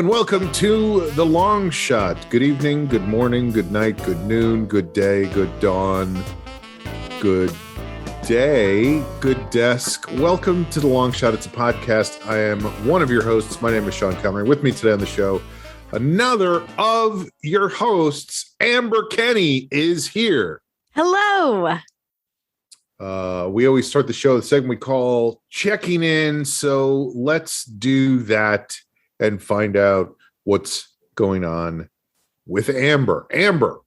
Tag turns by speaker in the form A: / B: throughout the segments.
A: and welcome to The Long Shot. Good evening, good morning, good night, good noon, good day, good dawn, good day, good desk. Welcome to The Long Shot. It's a podcast. I am one of your hosts. My name is Sean Connery. With me today on the show, another of your hosts, Amber Kenny, is here.
B: Hello.
A: We always start the show with a segment we call Checking In. So let's do that and find out what's going on with Amber. Amber,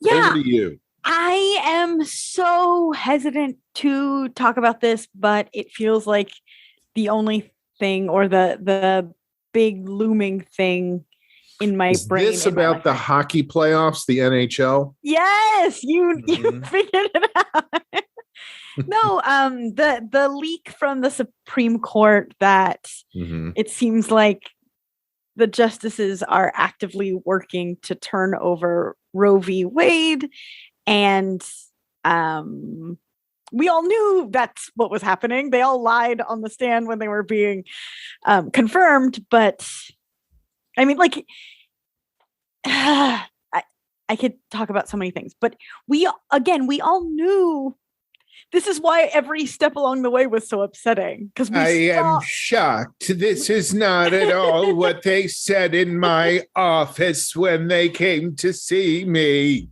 A: over to you.
B: I am so hesitant to talk about this, but it feels like the only thing or the big looming thing in my brain.
A: Is this about the hockey playoffs, the NHL?
B: Yes, you figured it out. No, the leak from the Supreme Court that it seems like the justices are actively working to turn over Roe v. Wade. And we all knew that's what was happening. They all lied on the stand when they were being confirmed. But I mean, like, I could talk about so many things. But we all knew. This is why every step along the way was so upsetting. Because
A: I am shocked. This is not at all what they said in my office when they came to see me.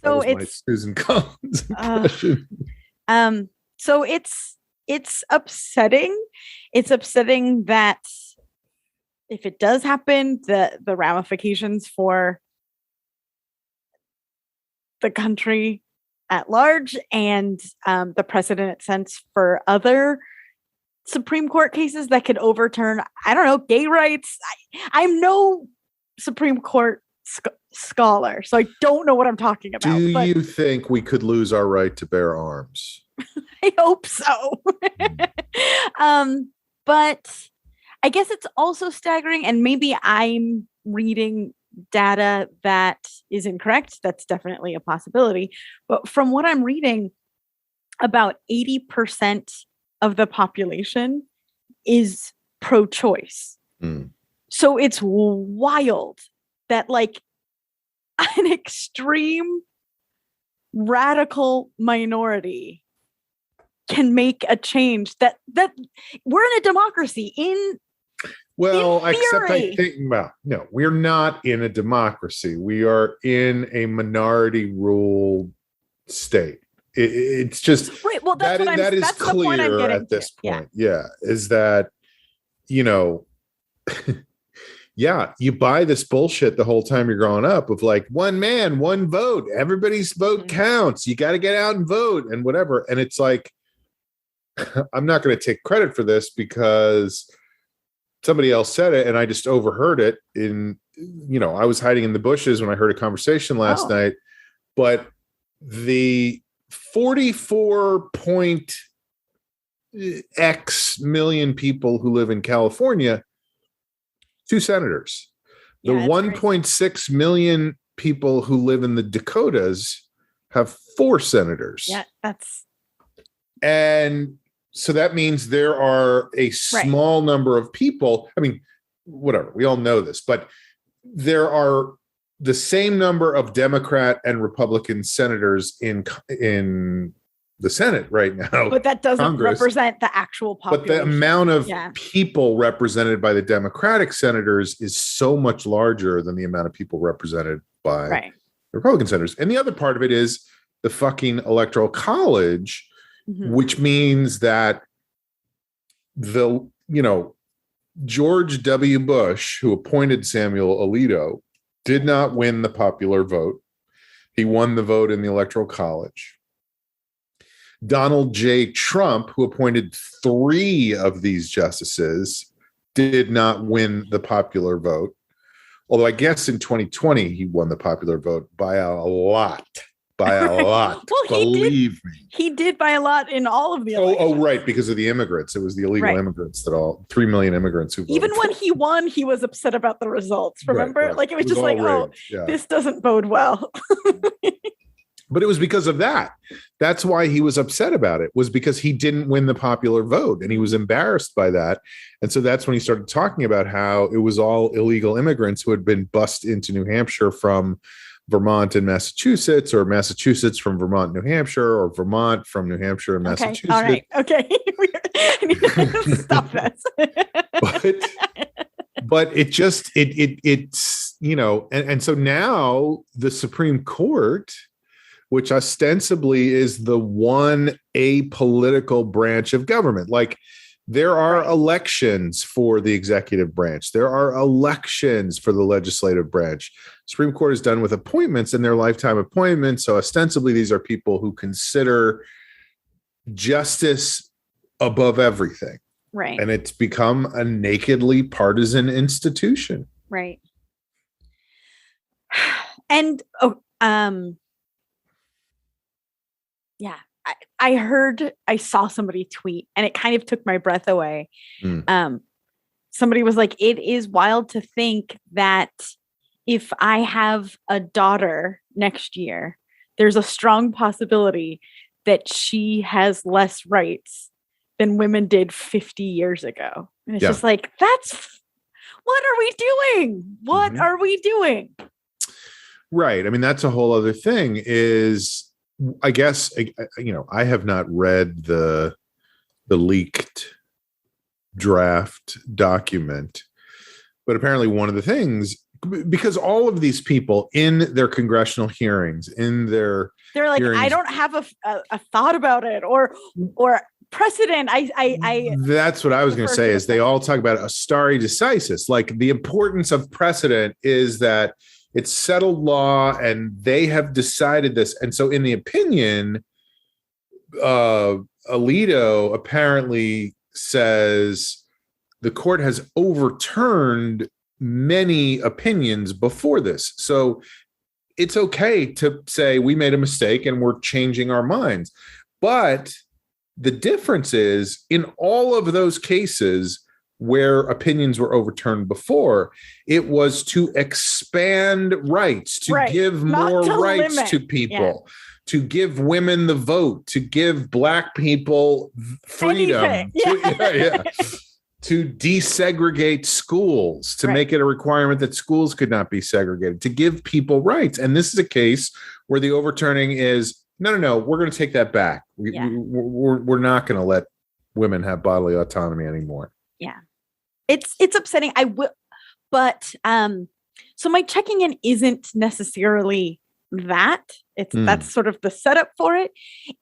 B: So
A: it's my Susan Collins impression.
B: So it's upsetting. It's upsetting that if it does happen, the ramifications for the country at large and the precedent it sets for other Supreme Court cases that could overturn, I don't know, gay rights. I'm no Supreme Court scholar, so I don't know what I'm talking about.
A: Do you think we could lose our right to bear arms?
B: I hope so. But I guess it's also staggering, and maybe I'm reading data that is incorrect. That's definitely a possibility. But from what I'm reading, about 80% of the population is pro-choice. So it's wild that like an extreme radical minority can make a change that we're in a democracy
A: except I think, no, we're not in a democracy. We are in a minority ruled state. It's just
B: right. Well,
A: that is clear at this point. Yeah, is that, yeah, you buy this bullshit the whole time you're growing up of like one man, one vote. Everybody's vote counts. You got to get out and vote and whatever. And it's like, I'm not going to take credit for this because somebody else said it and I just overheard it I was hiding in the bushes when I heard a conversation last night, but the 44.x million people who live in California, 2 senators. The 1.6 million people who live in the Dakotas have 4 senators.
B: Yeah,
A: and so that means there are a small number of people. I mean, whatever, we all know this, but there are the same number of Democrat and Republican senators in the Senate right now.
B: But that doesn't
A: Congress,
B: represent the actual population.
A: But the amount of people represented by the Democratic senators is so much larger than the amount of people represented by the Republican senators. And the other part of it is the fucking Electoral College, which means that George W. Bush, who appointed Samuel Alito, did not win the popular vote. He won the vote in the Electoral College. Donald J. Trump, who appointed 3 of these justices, did not win the popular vote. Although I guess in 2020, he won the popular vote by a lot. Well, believe me.
B: He did by a lot in all of the elections.
A: Right, because of the immigrants. It was the illegal immigrants that 3 million immigrants who voted.
B: Even when he won, he was upset about the results. Remember?
A: Right.
B: Like it was just like,
A: rage.
B: this doesn't bode well.
A: But it was because of that. That's why he was upset about it, was because he didn't win the popular vote and he was embarrassed by that. And so that's when he started talking about how it was all illegal immigrants who had been bussed into New Hampshire from Vermont and Massachusetts, or Massachusetts from Vermont, New Hampshire, or Vermont from New Hampshire and Massachusetts.
B: All right. Okay. Stop this.
A: But it's, you know, and so now the Supreme Court, which ostensibly is the one apolitical branch of government. Like, there are elections for the executive branch. There are elections for the legislative branch. Supreme Court is done with appointments, and they're lifetime appointments. So ostensibly, these are people who consider justice above everything.
B: Right.
A: And it's become a nakedly partisan institution.
B: Right. And, yeah, I saw somebody tweet, and it kind of took my breath away. Somebody was like, it is wild to think that if I have a daughter next year, there's a strong possibility that she has less rights than women did 50 years ago. And it's just like, what are we doing? What are we doing?
A: Right. I mean, that's a whole other thing is, I guess, you know, I have not read the leaked draft document, but apparently one of the things, because all of these people in their congressional hearings, they're like, hearings,
B: I don't have a thought about it or precedent.
A: That's what I was going to say, is they all talk about a stare decisis. Like, the importance of precedent is that it's settled law and they have decided this. And so in the opinion, Alito apparently says the court has overturned many opinions before this. So it's okay to say we made a mistake and we're changing our minds. But the difference is, in all of those cases where opinions were overturned before, it was to expand rights, to give more rights to people, to give women the vote, to give Black people freedom, to desegregate schools, to make it a requirement that schools could not be segregated, to give people rights. And this is a case where the overturning is, no, we're going to take that back. We're not going to let women have bodily autonomy anymore.
B: Yeah. It's upsetting. But so my checking in isn't necessarily that. That's sort of the setup for it,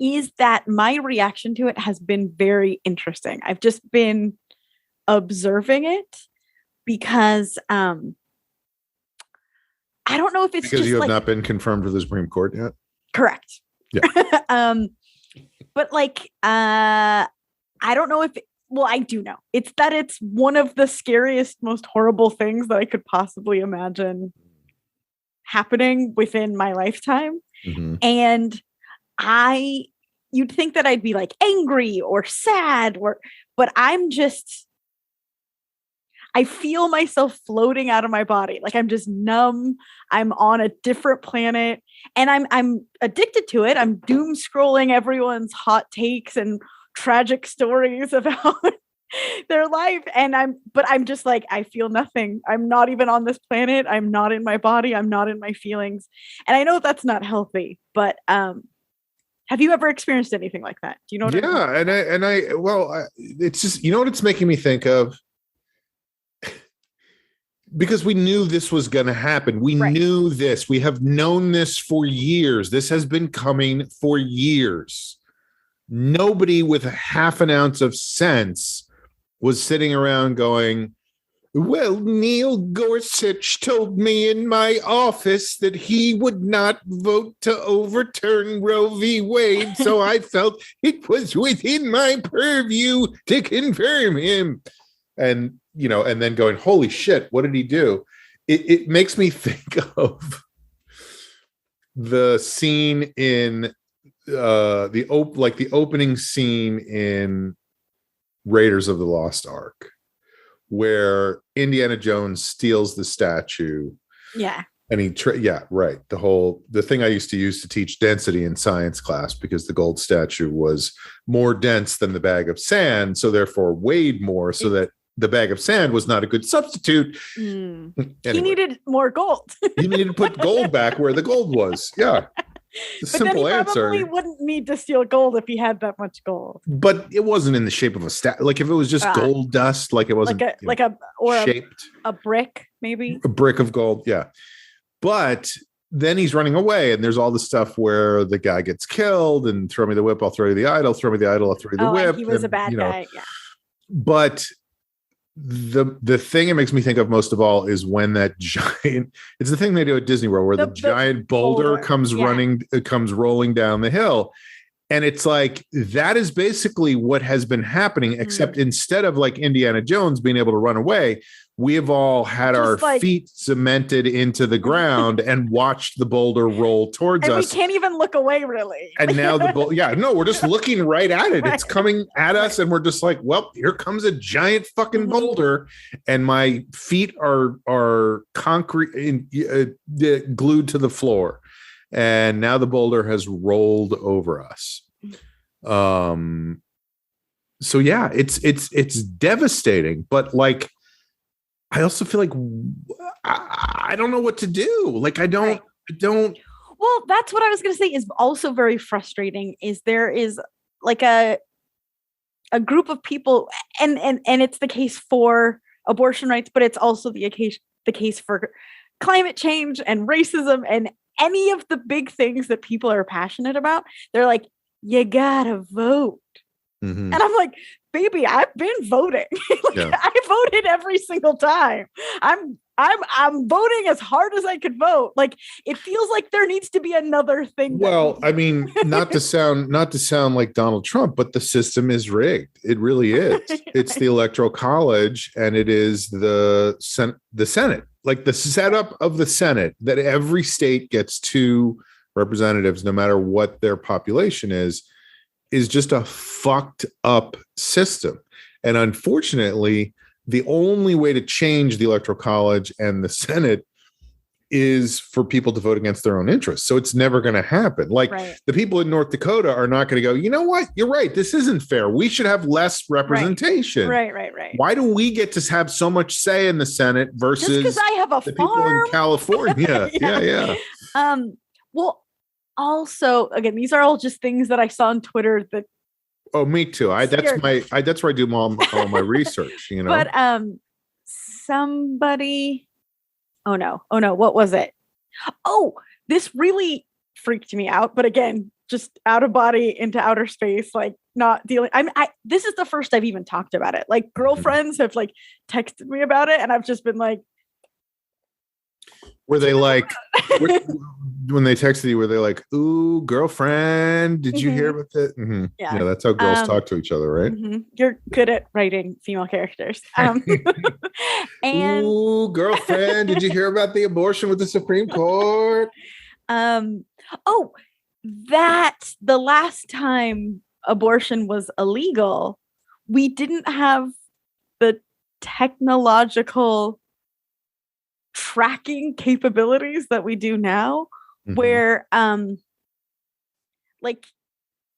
B: is that my reaction to it has been very interesting. I've just been observing it because I don't know if it's
A: because you have not been confirmed with the Supreme Court yet.
B: Correct.
A: Yeah.
B: But like, I don't know if, well, I do know. It's one of the scariest, most horrible things that I could possibly imagine happening within my lifetime. Mm-hmm. And you'd think that I'd be like angry or sad, but I feel myself floating out of my body. Like, I'm just numb. I'm on a different planet, and I'm addicted to it. I'm doom scrolling everyone's hot takes and tragic stories about their life. And I'm just like, I feel nothing. I'm not even on this planet. I'm not in my body. I'm not in my feelings. And I know that's not healthy, but, have you ever experienced anything like that? Do you know what I mean?
A: It's just, you know what it's making me think of? Because we knew this was going to happen. We knew this. We have known this for years. This has been coming for years. Nobody with a half an ounce of sense was sitting around going, well, Neil Gorsuch told me in my office that he would not vote to overturn Roe v. Wade, so I felt it was within my purview to confirm him. And, you know, and then going, holy shit, what did he do? It makes me think of the scene in the opening scene in Raiders of the Lost Ark, where Indiana Jones steals the statue.
B: Yeah.
A: And right. The thing I used to use to teach density in science class, because the gold statue was more dense than the bag of sand, so therefore weighed more, so that the bag of sand was not a good substitute.
B: Anyway.
A: He
B: needed more gold.
A: You needed to put gold back where the gold was. Yeah.
B: But
A: Simple
B: then he
A: answer.
B: probably wouldn't need to steal gold if he had that much gold.
A: But it wasn't in the shape of a like if it was just gold dust, like it wasn't
B: shaped. A brick, maybe.
A: A brick of gold, yeah. But then he's running away, and there's all the stuff where the guy gets killed, and throw me the whip, I'll throw you the idol, throw me the idol, I'll throw you the whip.
B: He was a bad guy, yeah.
A: But the thing it makes me think of most of all is when that giant, it's the thing they do at Disney World where the giant boulder comes rolling down the hill. And it's like, that is basically what has been happening, except instead of like Indiana Jones being able to run away, we have all had our feet cemented into the ground and watched the boulder roll towards us.
B: We can't even look away, really.
A: And now we're just looking right at it. Right. It's coming at us, and we're just like, well, here comes a giant fucking boulder, and my feet are concrete glued to the floor. And now the boulder has rolled over us. So yeah, it's devastating, but like, I also feel like I don't know what to do. Like, I don't.
B: Well, that's what I was going to say is also very frustrating. Is there is like a group of people, and it's the case for abortion rights, but it's also the case for climate change and racism and any of the big things that people are passionate about. They're like, you gotta vote. And I'm like, baby, I've been voting. I voted every single time. I'm voting as hard as I could vote. Like, it feels like there needs to be another thing.
A: Well, I mean, not to sound like Donald Trump, but the system is rigged. It really is. It's the Electoral College, and it is the Senate. Like, the setup of the Senate, that every state gets 2 representatives, no matter what their population is just a fucked up system. And unfortunately, the only way to change the Electoral College and the Senate is for people to vote against their own interests. So it's never going to happen. Like, the people in North Dakota are not going to go, you know what? You're right. This isn't fair. We should have less representation.
B: Right.
A: Why do we get to have so much say in the Senate versus
B: just because I have a
A: the
B: farm?
A: people in California? Yeah.
B: Well, also, again, these are all just things that I saw on Twitter that.
A: Oh, me too. That's where I do all my research, you know.
B: But somebody. Oh no! What was it? Oh, this really freaked me out. But again, just out of body into outer space, like not dealing. This is the first I've even talked about it. Like, girlfriends have like texted me about it, and I've just been like.
A: Were they like, when they texted you, were they like, ooh, girlfriend, did you hear about that? Yeah, that's how girls talk to each other, right?
B: You're good at writing female characters. And
A: ooh, girlfriend, did you hear about the abortion with the Supreme Court?
B: That the last time abortion was illegal, we didn't have the technological tracking capabilities that we do now, where like,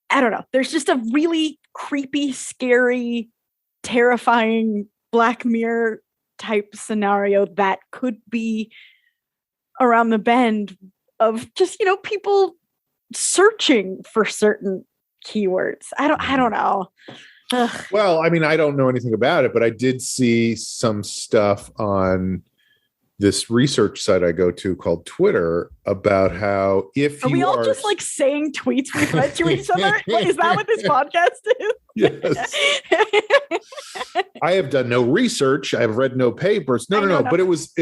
B: I don't know, there's just a really creepy, scary, terrifying Black Mirror type scenario that could be around the bend of just, people searching for certain keywords. I don't know. Ugh.
A: Well, I mean, I don't know anything about it, but I did see some stuff on this research site I go to called Twitter about how
B: are we all just like saying tweets we read to each other? Like, is that what this podcast is?
A: Yes. I have done no research. I've read no papers. No. But it was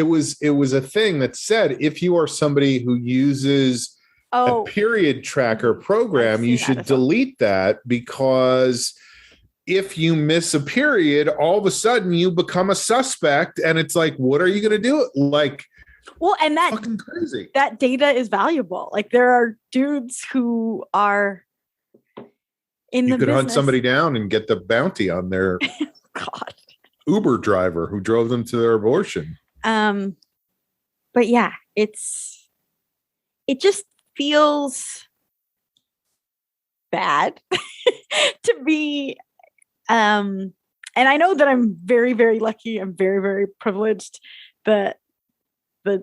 A: a thing that said, if you are somebody who uses a period tracker program, you should delete that, because if you miss a period, all of a sudden you become a suspect, and it's like, what are you going to do? Like,
B: well, and that
A: fucking crazy.
B: That data is valuable. Like, there are dudes who are in the business. You could
A: hunt somebody down and get the bounty on their Uber driver who drove them to their abortion.
B: But yeah, it just feels bad to be and I know that I'm very, very lucky. I'm very, very privileged. The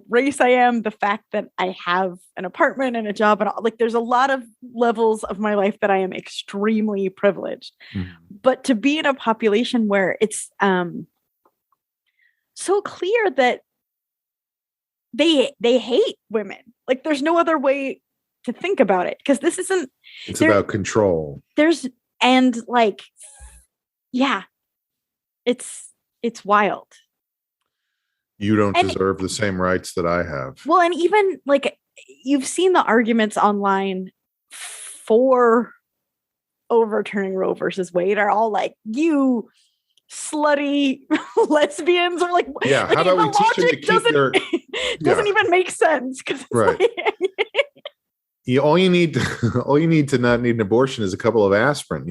B: race I am, the fact that I have an apartment and a job, and like there's a lot of levels of my life that I am extremely privileged.
A: Mhm.
B: But to be in a population where it's so clear that they hate women, like there's no other way to think about it, because this isn't.
A: It's about control.
B: It's wild.
A: You don't deserve the same rights that I have.
B: Well, and even like you've seen the arguments online for overturning Roe versus Wade are all like, you slutty lesbians, or like,
A: yeah,
B: like
A: how about we teach them to keep their
B: doesn't even make sense, because
A: right. All you need to not need an abortion is a couple of aspirin,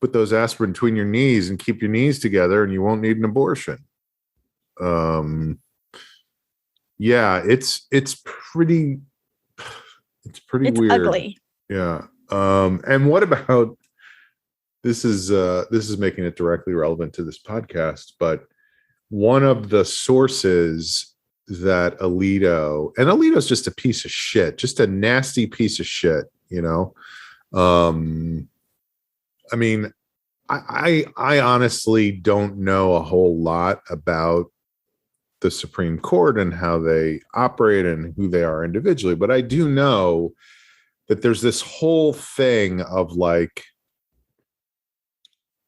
A: put those aspirin between your knees and keep your knees together and you won't need an abortion. It's pretty weird.
B: Ugly.
A: Yeah. And what about this is making it directly relevant to this podcast, but one of the sources that Alito's just a piece of shit, just a nasty piece of shit, I mean, I honestly don't know a whole lot about the Supreme Court and how they operate and who they are individually, but I do know that there's this whole thing of like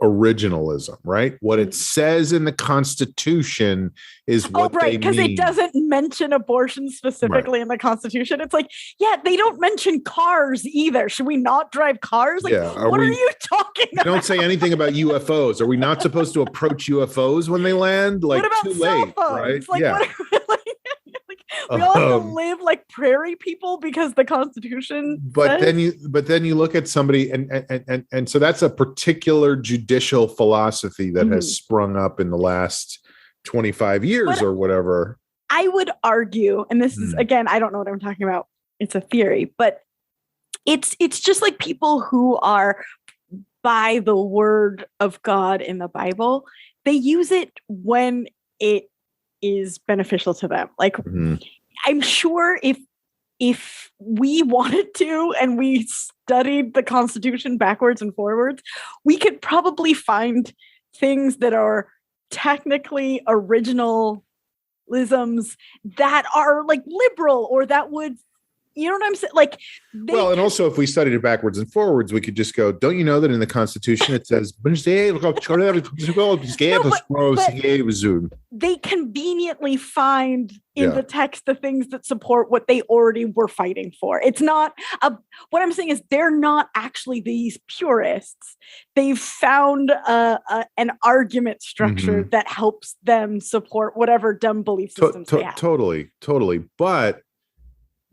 A: originalism, right? What it says in the Constitution is what they mean.
B: Because it doesn't mention abortion specifically in the Constitution. It's like, yeah, they don't mention cars either. Should we not drive cars? Like, what are you talking about?
A: Don't say anything about UFOs. Are we not supposed to approach UFOs when they land? Like,
B: what about
A: too
B: cell
A: late,
B: phones?
A: right?
B: Like,
A: yeah.
B: We all have to live like prairie people because the Constitution.
A: Then you look at somebody and so that's a particular judicial philosophy that has sprung up in the last 25 years or whatever.
B: I would argue, and this is again, I don't know what I'm talking about. It's a theory, but it's just like people who are by the word of God in the Bible. They use it when it is beneficial to them. Like, I'm sure if we wanted to and we studied the Constitution backwards and forwards, we could probably find things that are technically originalisms that are like liberal, or that would, you know what I'm saying? Like,
A: and also if we studied it backwards and forwards, we could just go, don't you know that in the Constitution it says
B: they conveniently find in the text the things that support what they already were fighting for. It's not what I'm saying is they're not actually these purists. They've found an argument structure that helps them support whatever dumb belief systems they have.
A: Totally. But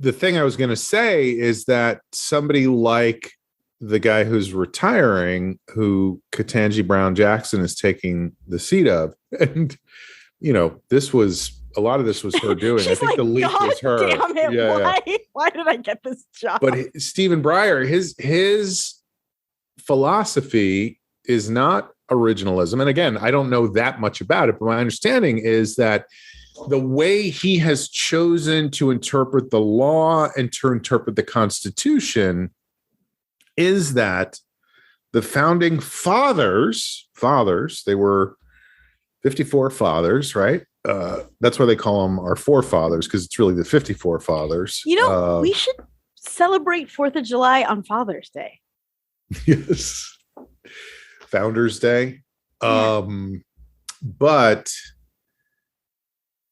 A: the thing I was going to say is that somebody like the guy who's retiring, who Ketanji Brown Jackson is taking the seat of, and a lot of this was her doing. I think the leak was her.
B: Damn it,
A: yeah.
B: Why did I get this job?
A: But Stephen Breyer, his philosophy is not originalism. And again, I don't know that much about it, but my understanding is that the way he has chosen to interpret the law and to interpret the Constitution is that the founding fathers, they were 54 fathers, right? That's why they call them our forefathers, because it's really the 54 fathers.
B: We should celebrate 4th of July on Father's Day.
A: Yes. Founders Day.
B: Yeah.
A: But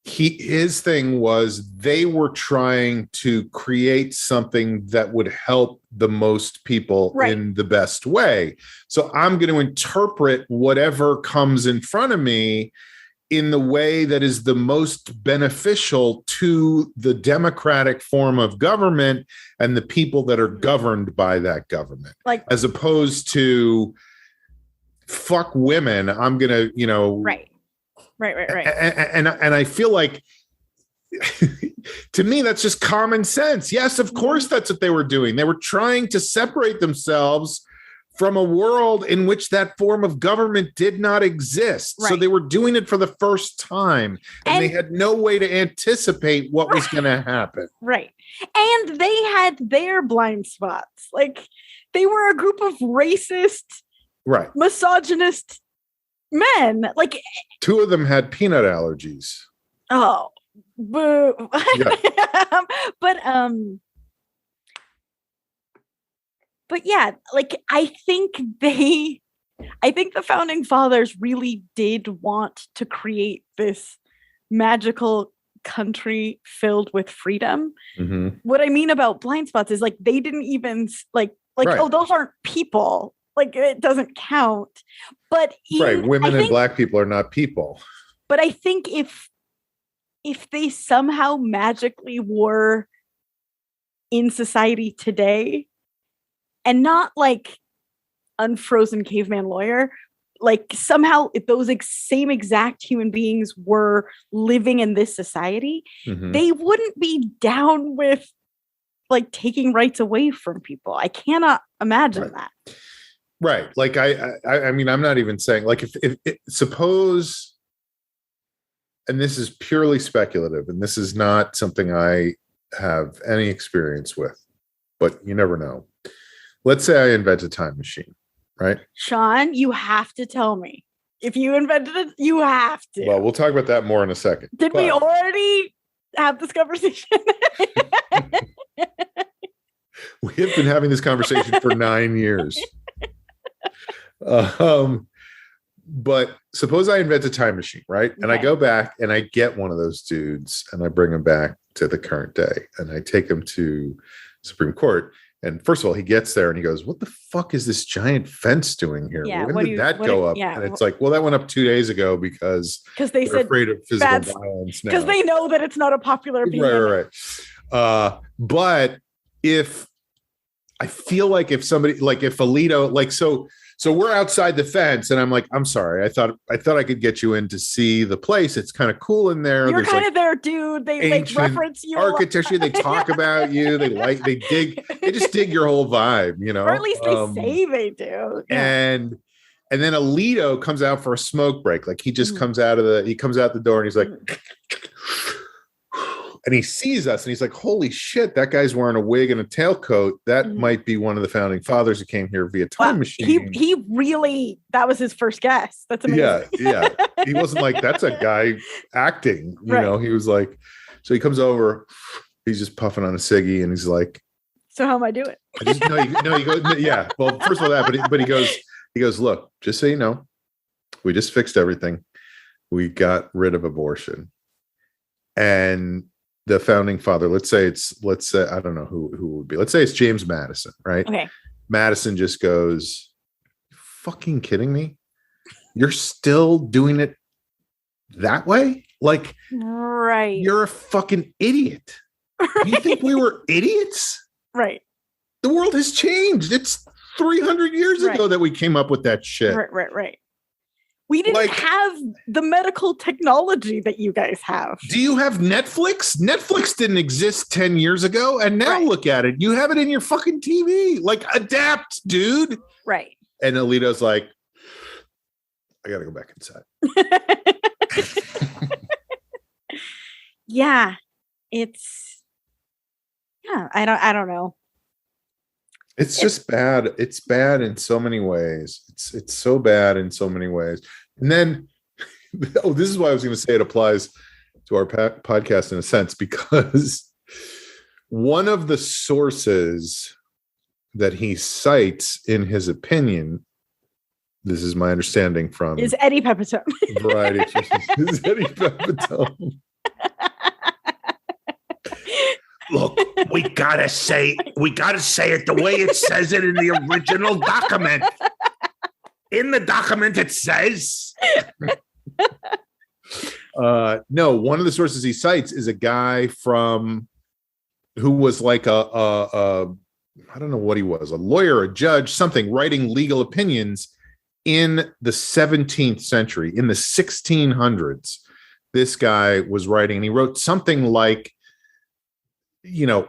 A: his thing was they were trying to create something that would help the most people in the best way. So I'm going to interpret whatever comes in front of me in the way that is the most beneficial to the democratic form of government and the people that are governed by that government. Like, as opposed to fuck women, I'm going to,
B: Right.
A: And I feel like to me, that's just common sense. Yes, of course, that's what they were doing. They were trying to separate themselves from a world in which that form of government did not exist. Right. So they were doing it for the first time, and they had no way to anticipate what was going to happen.
B: Right. And they had their blind spots. Like, they were a group of racist, misogynist men. Like,
A: 2 of them had peanut allergies.
B: Oh, boo. Yeah. But yeah, like, I think the founding fathers really did want to create this magical country filled with freedom. Mm-hmm. What I mean about blind spots is, like, they didn't even oh, those aren't people. Like, it doesn't count. But
A: women and black people are not people.
B: But I think if they somehow magically were in society today, and not like unfrozen caveman lawyer, like somehow if those same exact human beings were living in this society, they wouldn't be down with like taking rights away from people. I cannot imagine that.
A: Right. Like, I mean, I'm not even saying, like, if suppose, and this is purely speculative, and this is not something I have any experience with, but you never know. Let's say I invent a time machine, right?
B: Sean, you have to tell me. If you invented it, you have to.
A: Well, we'll talk about that more in a second.
B: Did we already have this conversation?
A: We have been having this conversation for 9 years. But suppose I invent a time machine, right? And I go back and I get one of those dudes and I bring him back to the current day and I take him to Supreme Court. And first of all, he gets there and he goes, "What the fuck is this giant fence doing here?
B: Yeah,
A: when did that go up?" And it's like, well, that went up 2 days ago because
B: they said
A: afraid of physical violence now.
B: Because they know that it's not a popular opinion.
A: Right. But if I feel like if somebody, like if Alito, like, so we're outside the fence and I'm like, "I'm sorry. I thought I could get you in to see the place. It's kind of cool in there.
B: You're kind of there, dude. They reference you.
A: Architecture. They talk about you. They just dig your whole vibe, you know,
B: or at least they say they do.
A: Yeah. And then Alito comes out for a smoke break. Like, he just comes out the door and he's like, and he sees us and he's like, "Holy shit, that guy's wearing a wig and a tailcoat. That might be one of the founding fathers who came here via time machine."
B: He really, that was his first guess. That's amazing.
A: Yeah. He wasn't like, "That's a guy acting," you know. He was like, so he comes over, he's just puffing on a ciggy and he's like,
B: "So how am I doing?"
A: You go, yeah. Well, first of all that, but he goes, "Look, just so you know, we just fixed everything. We got rid of abortion." And the founding father, let's say I don't know who it would be. Let's say it's James Madison, right? Okay. Madison just goes, "Fucking kidding me? You're still doing it that way? Like,
B: right?
A: You're a fucking idiot. Right. You think we were idiots?
B: Right.
A: The world has changed. It's 300 years ago that we came up with that shit.
B: Right. We didn't have the medical technology that you guys have.
A: Do you have Netflix? Netflix didn't exist 10 years ago. And now look at it. You have it in your fucking TV. Like, adapt, dude.
B: Right.
A: And Alito's like, "I got to go back inside."
B: Yeah. I don't know.
A: It's just bad. It's bad in so many ways. It's so bad in so many ways. And then, this is why I was going to say it applies to our podcast in a sense, because one of the sources that he cites in his opinion, this is my understanding from,
B: is Eddie Pepitone.
A: Variety. Is Eddie Pepitone. "Look, we gotta say it the way it says it in the original document. In the document, it says." No, one of the sources he cites is a guy who was like I don't know what he was, a lawyer, a judge, something, writing legal opinions in the 17th century, in the 1600s. This guy was writing, and he wrote something like, you know,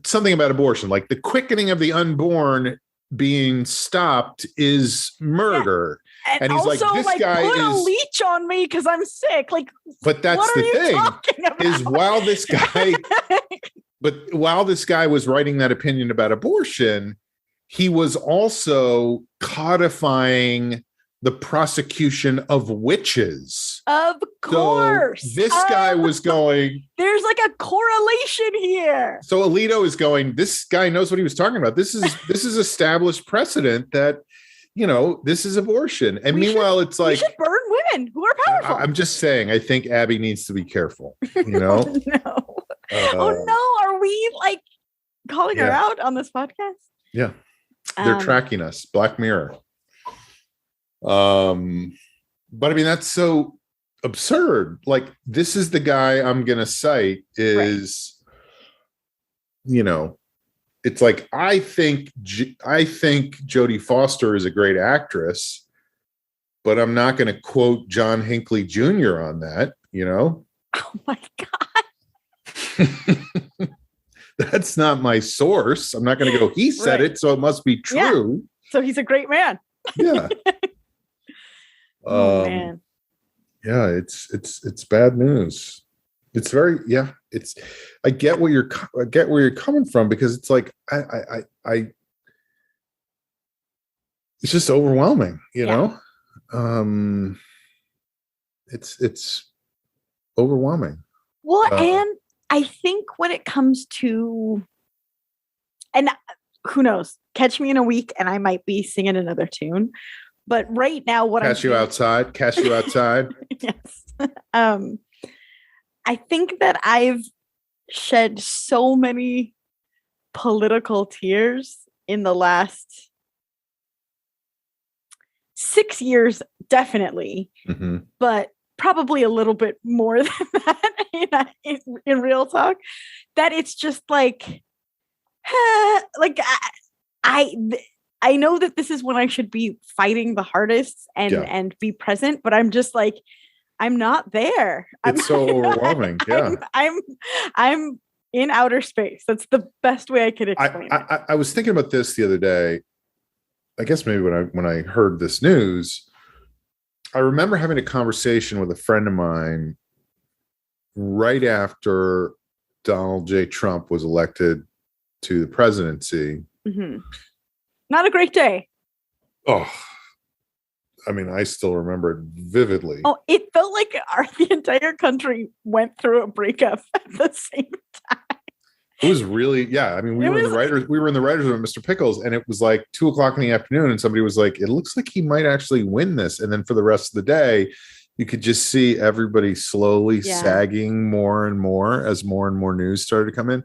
A: something about abortion, like the quickening of the unborn being stopped is murder.
B: Yeah. And
A: he's
B: also,
A: like, this guy
B: put a
A: is
B: leech on me because I'm sick. Like,
A: but that's the thing is while this guy was writing that opinion about abortion, he was also codifying the prosecution of witches.
B: Of course.
A: So this guy was going,
B: there's like a correlation here.
A: So Alito is going, this guy knows what he was talking about. This is established precedent that, you know, this is abortion. And meanwhile, it's like,
B: we should burn women who are powerful.
A: I'm just saying, I think Abby needs to be careful, you know?
B: No. Oh no. Are we like calling her out on this podcast?
A: Yeah. They're tracking us. Black Mirror. But I mean, that's so absurd. Like, this is the guy I'm going to cite is, you know, it's like, I think Jodie Foster is a great actress, but I'm not going to quote John Hinckley Jr. on that, you know?
B: Oh my God.
A: That's not my source. I'm not going to go, he said it, so it must be true.
B: Yeah. So he's a great man.
A: Yeah.
B: Oh man.
A: Yeah, it's bad news. It's very, I get where you're coming from, because it's like, I it's just overwhelming, you know? It's overwhelming.
B: Well, and I think when it comes to, and who knows, catch me in a week and I might be singing another tune. But right now,
A: Catch you outside.
B: Yes. I think that I've shed so many political tears in the last 6 years, definitely, but probably a little bit more than that in real talk, that it's just like, I know that this is when I should be fighting the hardest and be present, but I'm just like, I'm not there.
A: It's so overwhelming. Yeah.
B: I'm in outer space. That's the best way I could explain it.
A: I was thinking about this the other day. I guess maybe when I heard this news, I remember having a conversation with a friend of mine right after Donald J. Trump was elected to the presidency.
B: Mm-hmm. Not a great day.
A: Oh, I mean, I still remember it vividly.
B: Oh, it felt like the entire country went through a breakup at the same time.
A: It was really, I mean, we were in the writers room, Mr. Pickles, and it was like 2:00 in the afternoon, and somebody was like, it looks like he might actually win this. And then for the rest of the day, you could just see everybody slowly sagging more and more as more and more news started to come in.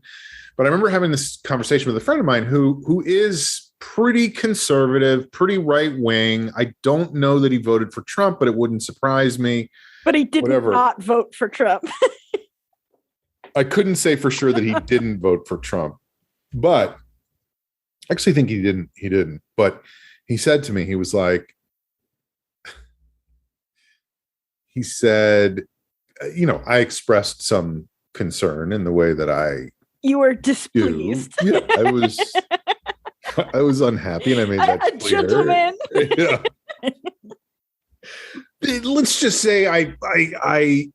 A: But I remember having this conversation with a friend of mine who is pretty conservative, pretty right wing. I don't know that he voted for Trump, but it wouldn't surprise me.
B: But he did not vote for Trump.
A: I couldn't say for sure that he didn't vote for Trump, but I actually think he didn't. He didn't. But he said to me, he was like, he said, you know, I expressed some concern in the way that
B: you were displeased.
A: Yeah, I was unhappy, and I made that clear.
B: Gentleman.
A: Yeah. Let's just say I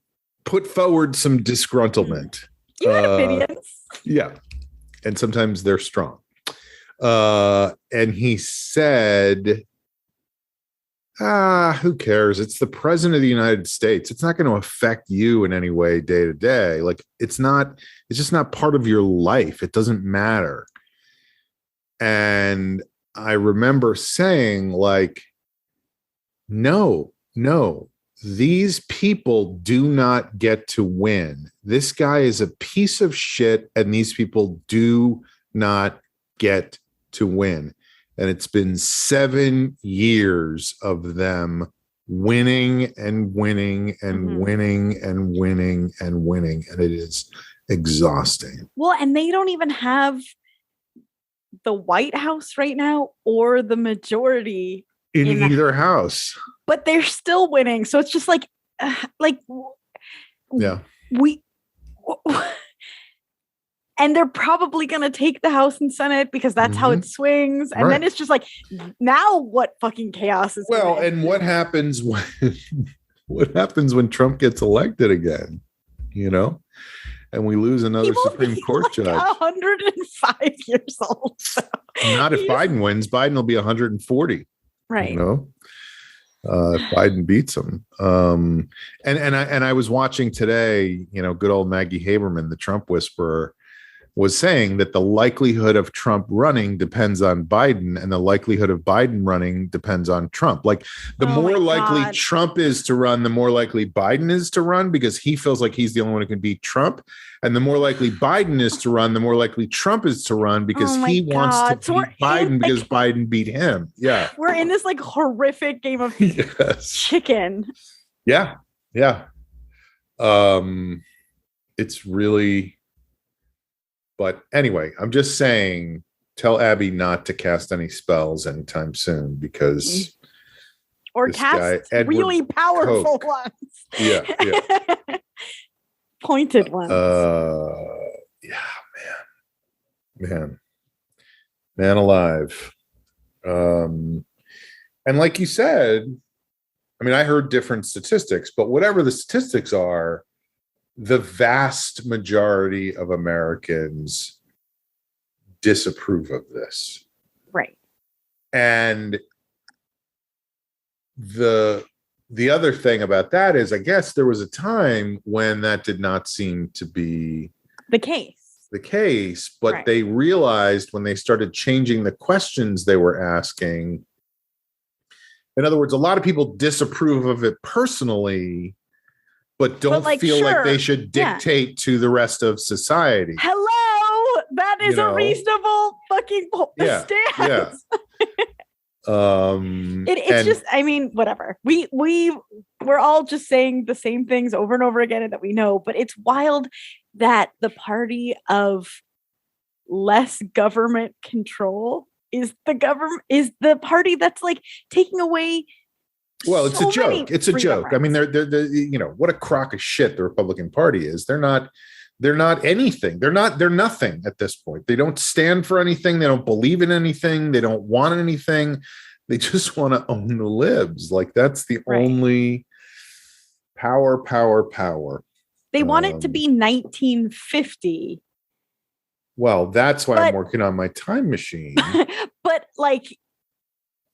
A: put forward some disgruntlement.
B: You had opinions.
A: Yeah, and sometimes they're strong. And he said, who cares? It's the president of the United States. It's not going to affect you in any way day to day. Like, it's just not part of your life. It doesn't matter. And I remember saying, like, no, these people do not get to win. This guy is a piece of shit, and these people do not get to win. And it's been 7 years of them winning and winning and winning and winning and winning. And it is exhausting.
B: Well, and they don't even have the White House right now or the majority
A: in either house.
B: But they're still winning. So it's just like
A: yeah.
B: And they're probably going to take the House and Senate because that's how it swings. And then it's just like, now what fucking chaos is
A: well, and what happens when Trump gets elected again, and we lose another Supreme Court judge?
B: 105 years old. So.
A: Not if Biden wins. Biden will be 140.
B: Right.
A: If Biden beats him. And I was watching today, good old Maggie Haberman, the Trump whisperer, was saying that the likelihood of Trump running depends on Biden, and the likelihood of Biden running depends on Trump. Like the more likely Trump is to run, the more likely Biden is to run, because he feels like he's the only one who can beat Trump. And the more likely Biden is to run, the more likely Trump is to run, because he wants to beat Biden because Biden beat him. Yeah.
B: We're in this like horrific game of chicken.
A: Yeah. Yeah. It's really... But anyway, I'm just saying, tell Abby not to cast any spells anytime soon, because
B: or cast guy, really powerful ones.
A: Yeah.
B: Pointed ones.
A: Man alive. And like you said, I heard different statistics, but whatever the statistics are, the vast majority of Americans disapprove of this.
B: Right.
A: And the other thing about that is, I guess there was a time when that did not seem to be
B: the case,
A: but they realized when they started changing the questions they were asking. In other words, a lot of people disapprove of it personally, but don't feel like they should dictate to the rest of society.
B: Hello, that is a reasonable fucking stance.
A: Yeah.
B: It's just, whatever. We're all just saying the same things over and over again, and that we know. But it's wild that the party of less government control is the party that's like taking away.
A: Well, it's a joke. It's a joke. Rights. They're what a crock of shit the Republican Party is. They're not anything. They're nothing at this point. They don't stand for anything. They don't believe in anything. They don't want anything. They just want to own the libs. Like that's the only power.
B: They want it to be 1950.
A: Well, that's why I'm working on my time machine.
B: But like,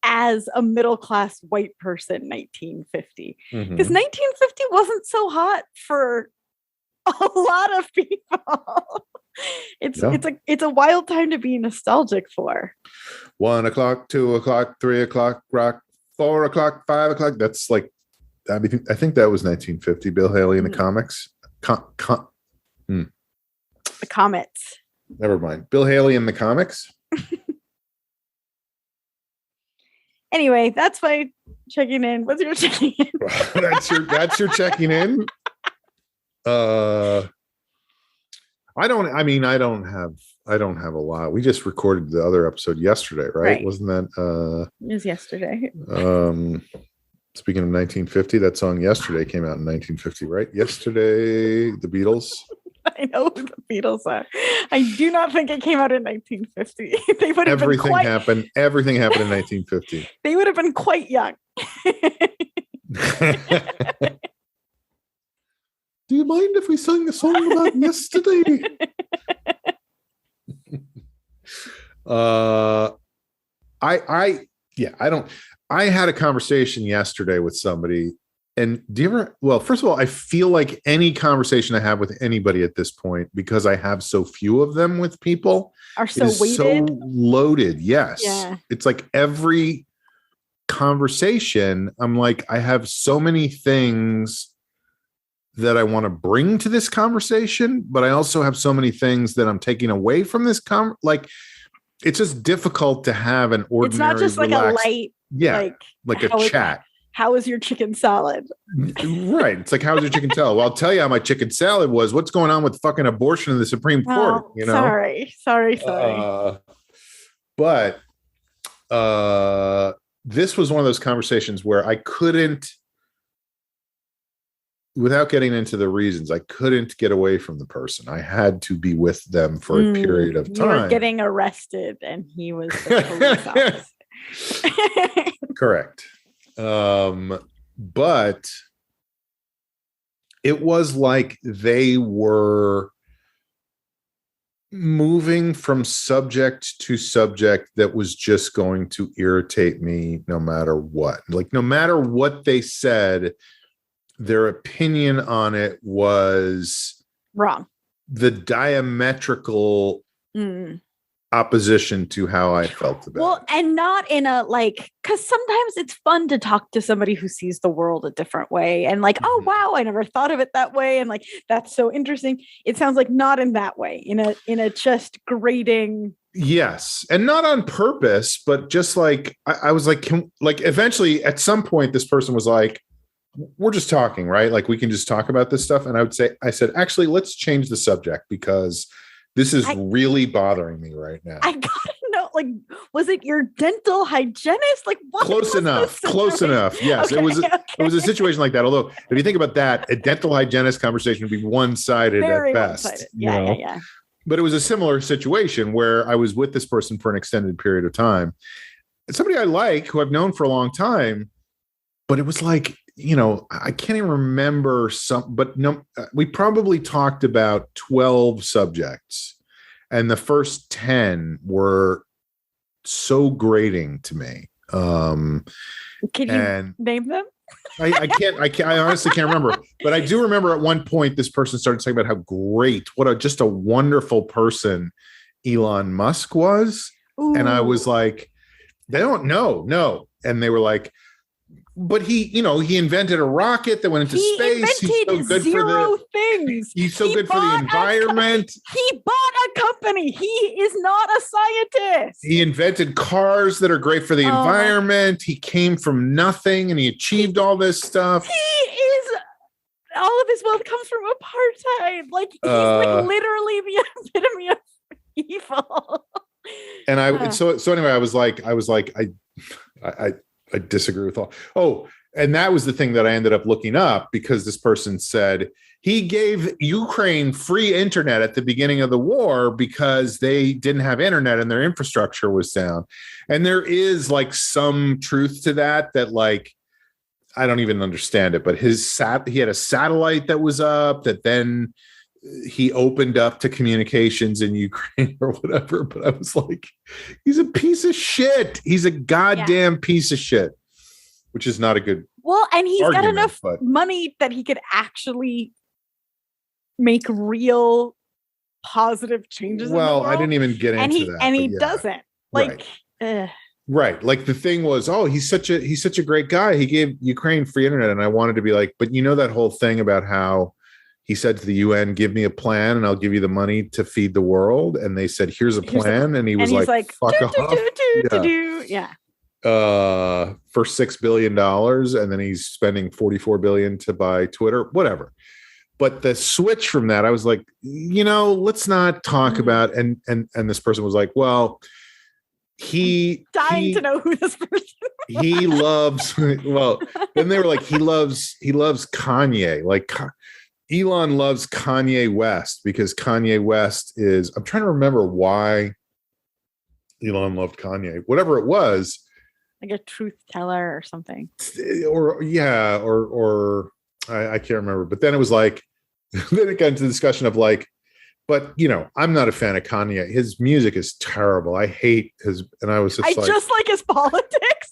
B: as a middle-class white person, 1950, because 1950 wasn't so hot for a lot of people. It's a wild time to be nostalgic for.
A: 1 o'clock, 2 o'clock, 3 o'clock, rock, 4 o'clock, 5 o'clock. That's like, I think that was 1950. Bill Haley in the comics.
B: The Comets.
A: Never mind. Bill Haley in the comics.
B: Anyway, that's my checking in. What's your checking in?
A: that's your checking in. I don't have a lot. We just recorded the other episode yesterday, right? Wasn't that
B: it was yesterday.
A: Speaking of 1950, that song Yesterday came out in 1950, right? Yesterday, the Beatles.
B: I know who the Beatles are. I do not think it came out in 1950. They would have
A: Everything happened in 1950.
B: They would have been quite young.
A: Do you mind if we sang a song about yesterday? I had a conversation yesterday with somebody. And first of all, I feel like any conversation I have with anybody at this point, because I have so few of them with people,
B: are so weighted,
A: so loaded. Yes.
B: Yeah.
A: It's like every conversation, I'm like, I have so many things that I want to bring to this conversation, but I also have so many things that I'm taking away from this like, it's just difficult to have an ordinary,
B: it's not just like
A: relaxed,
B: a light,
A: like a chat.
B: How is your chicken salad?
A: Right. It's like, how is your chicken salad? Well, I'll tell you how my chicken salad was. What's going on with fucking abortion in the Supreme Court?
B: Sorry.
A: But this was one of those conversations where I couldn't without getting into the reasons, I couldn't get away from the person. I had to be with them for a period of time.
B: You were getting arrested and he was the police officer.
A: Correct. But it was like they were moving from subject to subject that was just going to irritate me no matter what. Like, no matter what they said, their opinion on it was
B: wrong.
A: The diametrical opposition to how I felt about it.
B: Well, and not in a because sometimes it's fun to talk to somebody who sees the world a different way and oh wow, I never thought of it that way, and that's so interesting. It sounds like not in that way, in a just grading.
A: Yes, and not on purpose, but just I was eventually at some point this person was like, we're just talking, right? Like, we can just talk about this stuff. And I said, actually, let's change the subject because this is really bothering me right now.
B: I gotta know, was it your dental hygienist? What?
A: Close enough. Yes,
B: okay,
A: it was a situation like that. Although, if you think about that, a dental hygienist conversation would be one-sided at best.
B: One-sided. Yeah.
A: But it was a similar situation where I was with this person for an extended period of time. It's somebody I like, who I've known for a long time, but it was I can't even remember but no, we probably talked about 12 subjects, and the first 10 were so grating to me. Can
B: you name them?
A: I can't. I honestly can't remember, but I do remember at one point this person started talking about how great, just a wonderful person Elon Musk was. Ooh. And I was like, they don't know. No. And they were like, but he invented a rocket that went into space.
B: He's so good for things.
A: He's so good for the environment.
B: He bought a company. He is not a scientist.
A: He invented cars that are great for the environment. He came from nothing and he achieved all this stuff.
B: All of his wealth comes from apartheid. He's literally the epitome of evil.
A: And so anyway, I was like, I disagree with all. Oh, and that was the thing that I ended up looking up, because this person said he gave Ukraine free internet at the beginning of the war because they didn't have internet and their infrastructure was down. And there is some truth to that I don't even understand it, but he had a satellite that was up that then he opened up to communications in Ukraine or whatever. But I was like, he's a piece of shit. He's a goddamn piece of shit, which is not a good.
B: Well, and he's got enough money that he could actually make real positive changes.
A: Well, I didn't even get into that.
B: And he doesn't
A: Right. Like, the thing was, he's such a great guy. He gave Ukraine free internet. And I wanted to be like, but that whole thing about how he said to the UN, give me a plan and I'll give you the money to feed the world. And they said, here's a plan. And he was like, fuck off. For $6 billion. And then he's spending $44 billion to buy Twitter, whatever. But the switch from that, I was like, let's not talk about, and this person was like, well, to know who this person is. He loves, then they were like, he loves Kanye. Elon loves Kanye West because Kanye West is, I'm trying to remember why Elon loved Kanye, whatever it was.
B: Like a truth teller or something.
A: Or I can't remember. But then it was then it got into the discussion of but I'm not a fan of Kanye. His music is terrible. I hate his, and I was just
B: just like his politics.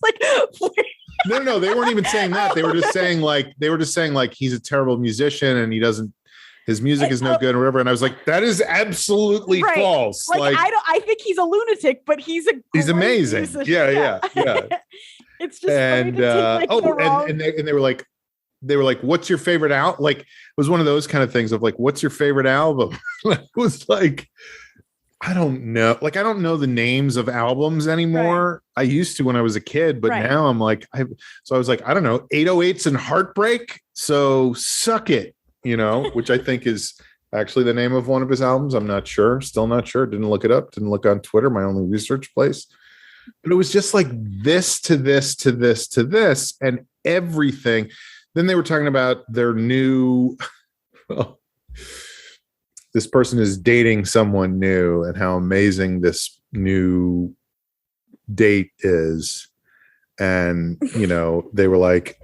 A: No, they weren't even saying that. They were just saying he's a terrible musician and his music is no good or whatever. And I was like, that is absolutely false.
B: I think he's a lunatic, but he's
A: amazing.
B: Musician.
A: Yeah.
B: It's just and
A: they were like, what's your favorite album? It was one of those kind of things of what's your favorite album? It was I don't know. I don't know the names of albums anymore. Right. I used to when I was a kid, but now I'm I was like, I don't know, 808s and Heartbreak. So suck it, which I think is actually the name of one of his albums. I'm not sure. Still not sure. Didn't look it up. Didn't look on Twitter, my only research place. But it was just this to this to this to this and everything. then they were talking about their new, well, this person is dating someone new and how amazing this new date is. And, you know, they were like,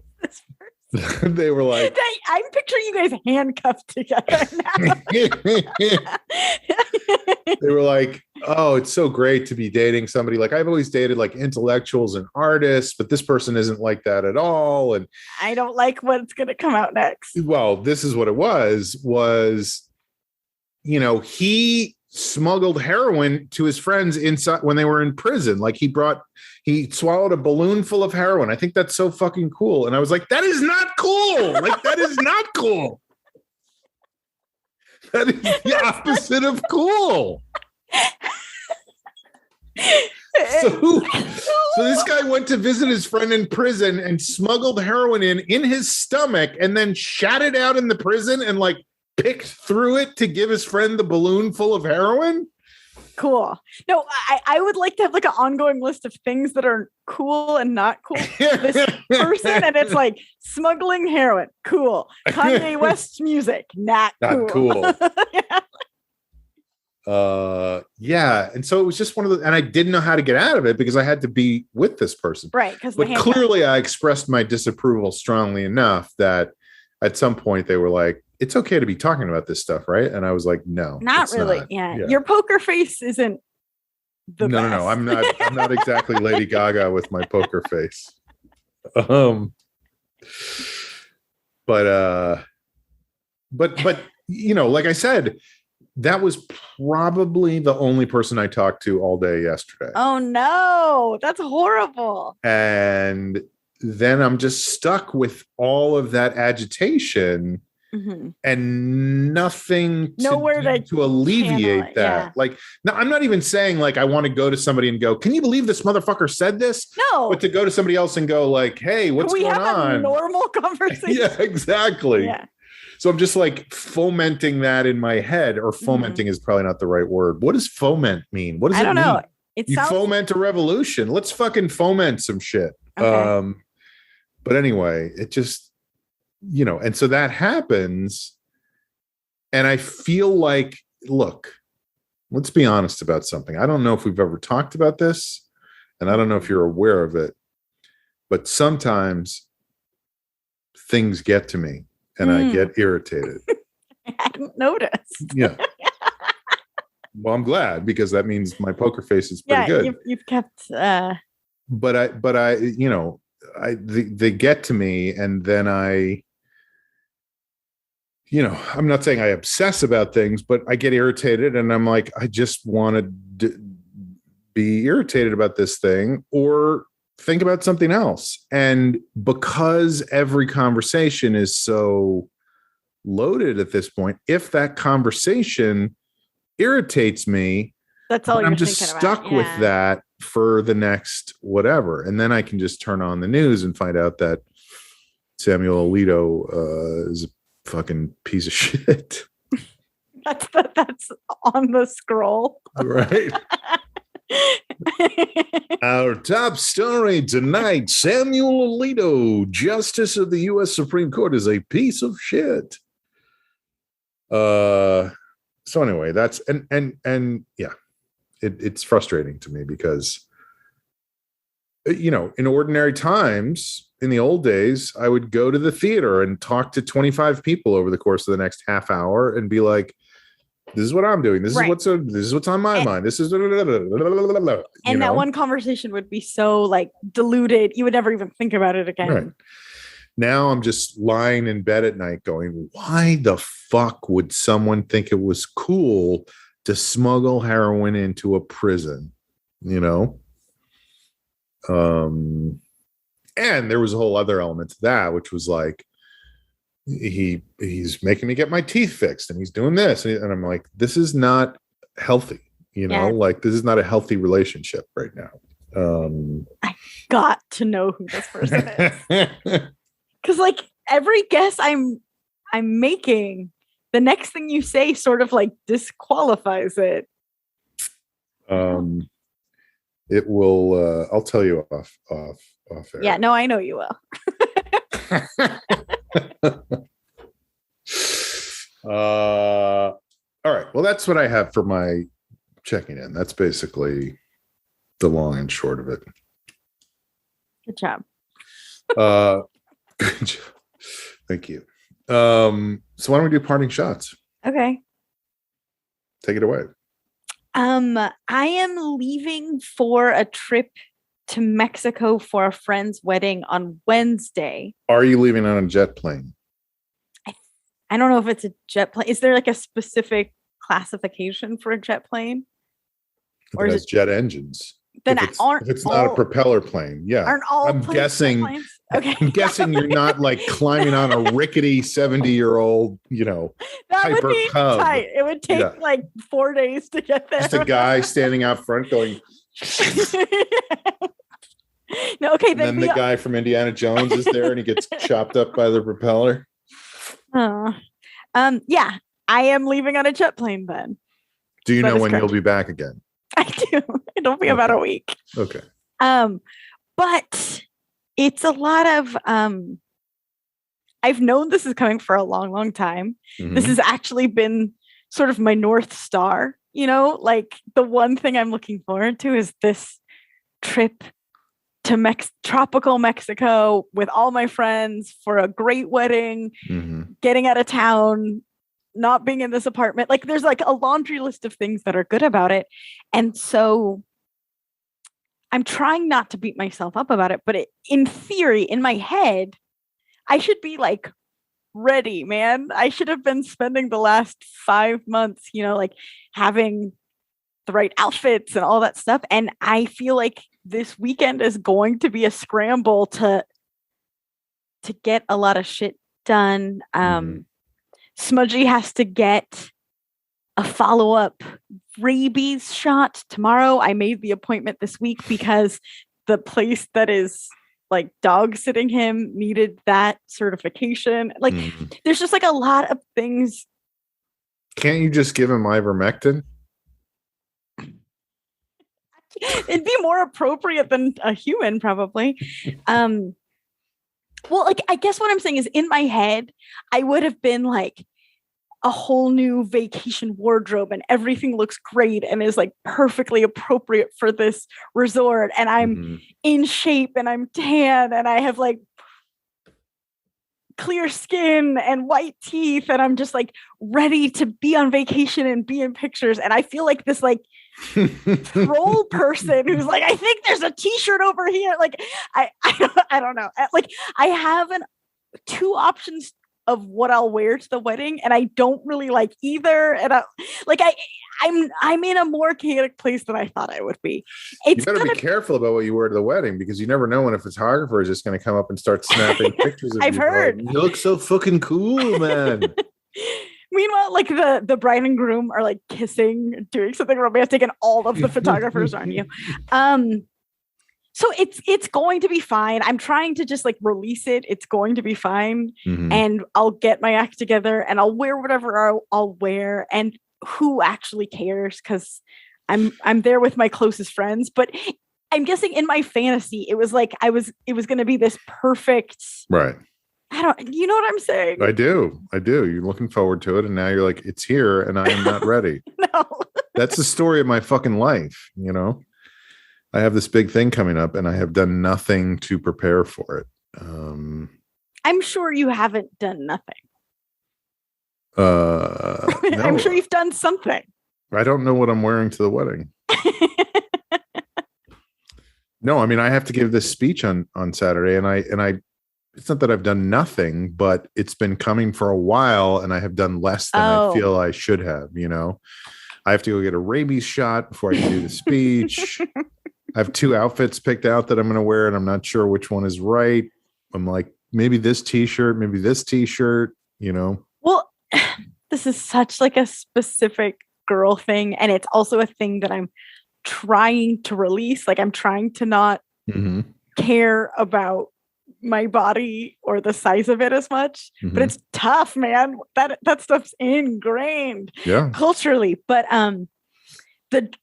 A: they were like,
B: I'm picturing you guys handcuffed together now.
A: They were like, oh, it's so great to be dating somebody. Like, I've always dated like intellectuals and artists, but this person isn't like that at all. And
B: I don't like what's going to come out next.
A: well, this is what it was, you know, he smuggled heroin to his friends inside when they were in prison. Like he swallowed a balloon full of heroin. I think that's so fucking cool. And I was like, that is not cool. Like, that is not cool. That is the opposite of cool. So this guy went to visit his friend in prison and smuggled heroin in his stomach and then shat it out in the prison and like picked through it to give his friend the balloon full of heroin.
B: Cool. No, I would like to have like an ongoing list of things that are cool and not cool. This person, and it's like smuggling heroin, cool. Kanye West's music, not cool.
A: Yeah. And so it was just one of the, and I didn't know how to get out of it because I had to be with this person.
B: Right.
A: But clearly I expressed my disapproval strongly enough that at some point they were like, it's okay to be talking about this stuff, right? And I was like, no,
B: not really. Not. Yeah. Your poker face isn't the best.
A: No. I'm not exactly Lady Gaga with my poker face. But you know, like I said, that was probably the only person I talked to all day yesterday.
B: Oh no, that's horrible.
A: And then I'm just stuck with all of that agitation. Mm-hmm. And nothing to alleviate that. Yeah. Like, no, I'm not even saying like I want to go to somebody and go, can you believe this motherfucker said this?
B: No.
A: But to go to somebody else and go like, hey, what's going on?
B: A normal conversation.
A: Yeah, exactly.
B: Yeah.
A: So I'm just like fomenting that in my head, or fomenting is probably not the right word. What does foment mean? What does it mean? I don't know. You foment a revolution. Let's fucking foment some shit. Okay. But anyway, it just, you know, and so that happens. And I feel like, look, let's be honest about something. I don't know if we've ever talked about this, and I don't know if you're aware of it, but sometimes things get to me and I get irritated.
B: I hadn't noticed.
A: Yeah. Well, I'm glad, because that means my poker face is pretty good.
B: You've kept.
A: But I, you know, they get to me, and then I, you know, I'm not saying I obsess about things, but I get irritated, and I'm like, I just want to be irritated about this thing or think about something else. And because every conversation is so loaded at this point, if that conversation irritates me,
B: that's all
A: I'm just stuck with that for the next whatever. And then I can just turn on the news and find out that Samuel Alito is a fucking piece of shit.
B: That's on the scroll.
A: Right. Our top story tonight: Samuel Alito, Justice of the U.S. Supreme Court, is a piece of shit. So anyway, that's and yeah, it's frustrating to me because, you know, in ordinary times, in the old days, I would go to the theater and talk to 25 people over the course of the next half hour and be like, this is what I'm doing. This is what's on my mind. This is
B: and that one conversation would be so like diluted, you would never even think about it again.
A: Right. Now I'm just lying in bed at night going, why the fuck would someone think it was cool to smuggle heroin into a prison? You know? And there was a whole other element to that, which was like, he's making me get my teeth fixed, and he's doing this, and I'm like, this is not healthy, you know, like this is not a healthy relationship right now.
B: I got to know who this person is, because like every guess I'm making, the next thing you say sort of like disqualifies it.
A: It will. I'll tell you off air.
B: Yeah, no, I know you will.
A: All right. Well, that's what I have for my checking in. That's basically the long and short of it.
B: Good job.
A: Good job. Thank you. So why don't we do parting shots?
B: Okay.
A: Take it away.
B: I am leaving for a trip to Mexico for a friend's wedding on Wednesday.
A: Are you leaving on a jet plane?
B: I don't know if it's a jet plane. Is there like a specific classification for a jet plane?
A: Or is it jet engines?
B: Then
A: if it's not a propeller plane, yeah.
B: Aren't all
A: I'm guessing.
B: Planes? Okay.
A: I'm guessing you're not like climbing on a rickety 70-year-old,
B: that
A: Piper
B: would be
A: Cub.
B: tight. It would take like 4 days to get there.
A: Just a guy standing out front going.
B: No, okay.
A: Then the guy from Indiana Jones is there, and he gets chopped up by the propeller.
B: Yeah, I am leaving on a jet plane then.
A: Do you know when you'll be back again?
B: I do. It'll be about a week.
A: Okay.
B: But it's a lot of I've known this is coming for a long, long time. Mm-hmm. This has actually been sort of my North Star, like the one thing I'm looking forward to is this trip to tropical Mexico with all my friends for a great wedding, getting out of town, not being in this apartment. Like there's like a laundry list of things that are good about it. And so I'm trying not to beat myself up about it, but in theory, in my head, I should be like ready, man. I should have been spending the last 5 months, like having the right outfits and all that stuff. And I feel like this weekend is going to be a scramble to get a lot of shit done. Smudgy has to get a follow-up rabies shot tomorrow. I made the appointment this week because the place that is like dog sitting him needed that certification. Like there's just like a lot of things.
A: Can't you just give him ivermectin?
B: It'd be more appropriate than a human, probably. Well, like, I guess what I'm saying is in my head, I would have been like a whole new vacation wardrobe and everything looks great and is like perfectly appropriate for this resort. And I'm in shape and I'm tan and I have like clear skin and white teeth. And I'm just like ready to be on vacation and be in pictures. And I feel like this like troll person who's like, I think there's a t-shirt over here. Like, I don't know. Like I have two options of what I'll wear to the wedding, and I don't really like either. And I'm in a more chaotic place than I thought I would be.
A: You better be careful about what you wear to the wedding because you never know when a photographer is just going to come up and start snapping pictures of you.
B: I've heard.
A: You look so fucking cool, man.
B: Meanwhile, like the bride and groom are like kissing, doing something romantic, and all of the photographers on you. So it's going to be fine. I'm trying to just like release it. It's going to be fine. And I'll get my act together and I'll wear whatever I'll wear. And who actually cares? Because I'm there with my closest friends. But I'm guessing in my fantasy, it was like it was going to be this perfect.
A: Right.
B: You know what I'm saying?
A: I do. You're looking forward to it. And now you're like, it's here and I am not ready.
B: No.
A: That's the story of my fucking life. I have this big thing coming up and I have done nothing to prepare for it.
B: I'm sure you haven't done nothing.
A: No.
B: I'm sure you've done something.
A: I don't know what I'm wearing to the wedding. No, I mean, I have to give this speech on Saturday and I it's not that I've done nothing, but it's been coming for a while and I have done less than I feel I should have, I have to go get a rabies shot before I can do the speech. I have 2 outfits picked out that I'm going to wear and I'm not sure which one is right. I'm like, maybe this t-shirt, maybe this t-shirt,
B: Well, this is such like a specific girl thing. And it's also a thing that I'm trying to release. Like I'm trying to not care about my body or the size of it as much, but it's tough, man. That stuff's ingrained culturally. But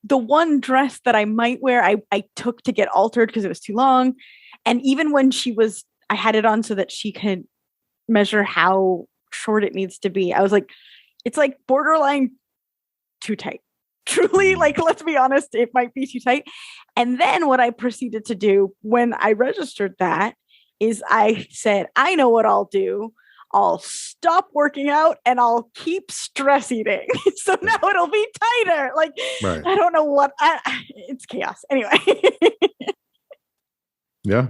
B: the one dress that I might wear, I took to get altered because it was too long. And even when I had it on so that she could measure how short it needs to be. I was like, it's like borderline too tight. Truly, like, let's be honest, it might be too tight. And then what I proceeded to do when I registered that is I said, I know what I'll do. I'll stop working out and I'll keep stress eating. So now it'll be tighter. Like,
A: Right.
B: I don't know what, it's chaos. Anyway.
A: Yeah.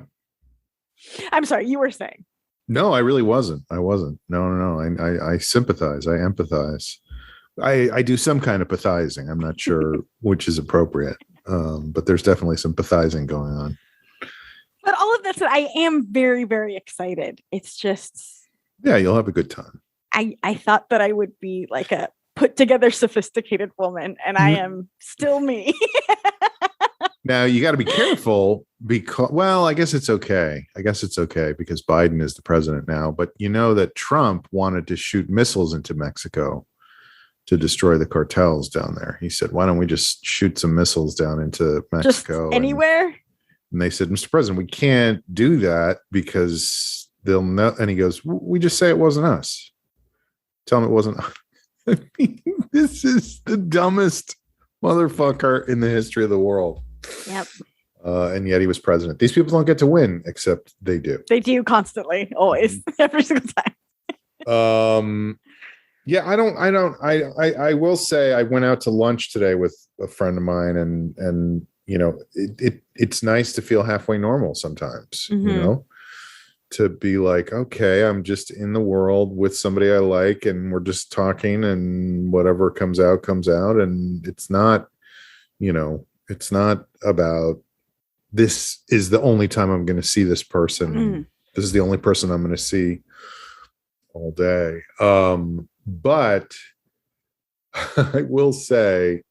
B: I'm sorry, you were saying.
A: No, I really wasn't. I wasn't. No. I sympathize. I empathize. I do some kind of pathizing. I'm not sure which is appropriate. But there's definitely some pathizing going on.
B: But all of that said, I am very, very excited. It's just,
A: yeah, you'll have a good time.
B: I thought that I would be like a put together, sophisticated woman, and I am still me.
A: Now you got to be careful because, well, I guess it's okay. Because Biden is the president now. But you know that Trump wanted to shoot missiles into Mexico to destroy the cartels down there. He said, "Why don't we just shoot some missiles down into Mexico?"
B: Just anywhere.
A: And they said, "Mr. President, we can't do that because they'll know." And he goes, "We just say it wasn't us. Tell them it wasn't." I mean, this is the dumbest motherfucker in the history of the world.
B: Yep.
A: And yet he was president. These people don't get to win, except they do.
B: They do constantly, always, every single time.
A: Yeah, I will say I went out to lunch today with a friend of mine, and you know, it's nice to feel halfway normal sometimes, you know, to be like, okay, I'm just in the world with somebody I like, and we're just talking, and whatever comes out. And it's not, you know, it's not about, this is the only time I'm going to see this person. This is the only person I'm going to see all day. But I will say,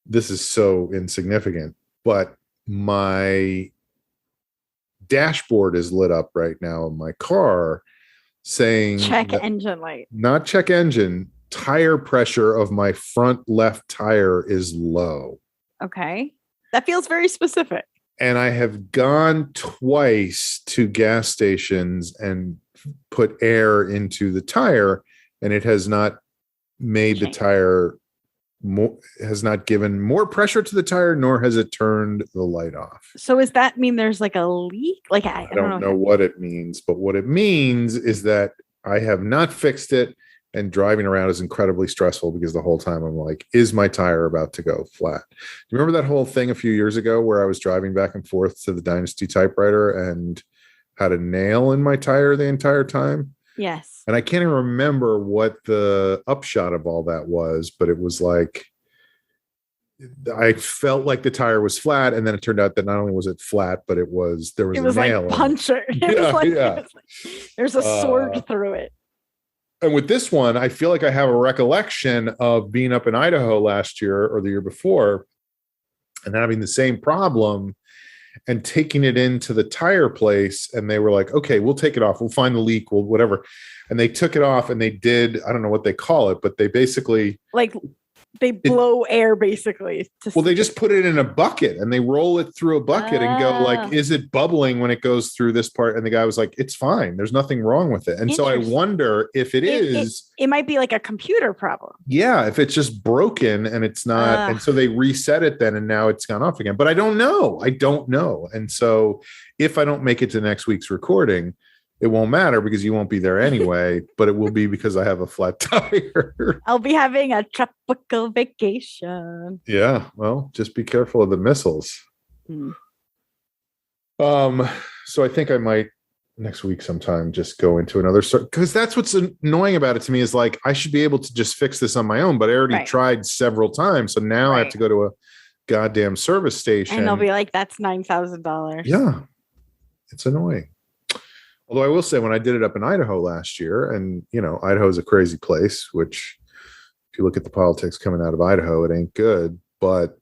A: this is so insignificant, but my dashboard is lit up right now in my car saying
B: check engine light.
A: Not check engine. Tire pressure of my front left tire is low.
B: Okay. That feels very specific.
A: And I have gone twice to gas stations and put air into the tire, and it has not made the tire more, has not given more pressure to the tire, nor has it turned the light off.
B: So does that mean there's like a leak? Like, I
A: don't know what it means, but what it means is that I have not fixed it, and driving around is incredibly stressful because the whole time I'm like, is my tire about to go flat? Do you remember that whole thing a few years ago where I was driving back and forth to the Dynasty typewriter and had a nail in my tire the entire time?
B: Yes.
A: And I can't even remember what the upshot of all that was, but it was like, I felt like the tire was flat, and then it turned out that not only was it flat, but there was a nail.
B: Like puncture. There's a sword through it.
A: And with this one, I feel like I have a recollection of being up in Idaho last year or the year before and having the same problem and taking it into the tire place. And they were like, okay, we'll take it off. We'll find the leak. We'll whatever. And they took it off, and they did, I don't know what they call it, but they basically
B: they blow air basically.
A: They just put it in a bucket, and they roll it through a bucket and go like, is it bubbling when it goes through this part? And the guy was like, it's fine. There's nothing wrong with it. And so I wonder if it is.
B: It might be like a computer problem.
A: Yeah. If it's just broken and it's not. And so they reset it then, and now it's gone off again. But I don't know. And so if I don't make it to next week's recording, it won't matter because you won't be there anyway, but it will be because I have a flat tire.
B: I'll be having a tropical vacation.
A: Yeah. Well, just be careful of the missiles. So I think I might next week sometime just go into another, because that's what's annoying about it to me is like, I should be able to just fix this on my own, but I already tried several times. So now I have to go to a goddamn service station.
B: And they'll be like, that's $9,000.
A: Yeah. It's annoying. Although I will say, when I did it up in Idaho last year, and, you know, Idaho is a crazy place, which if you look at the politics coming out of Idaho, it ain't good, but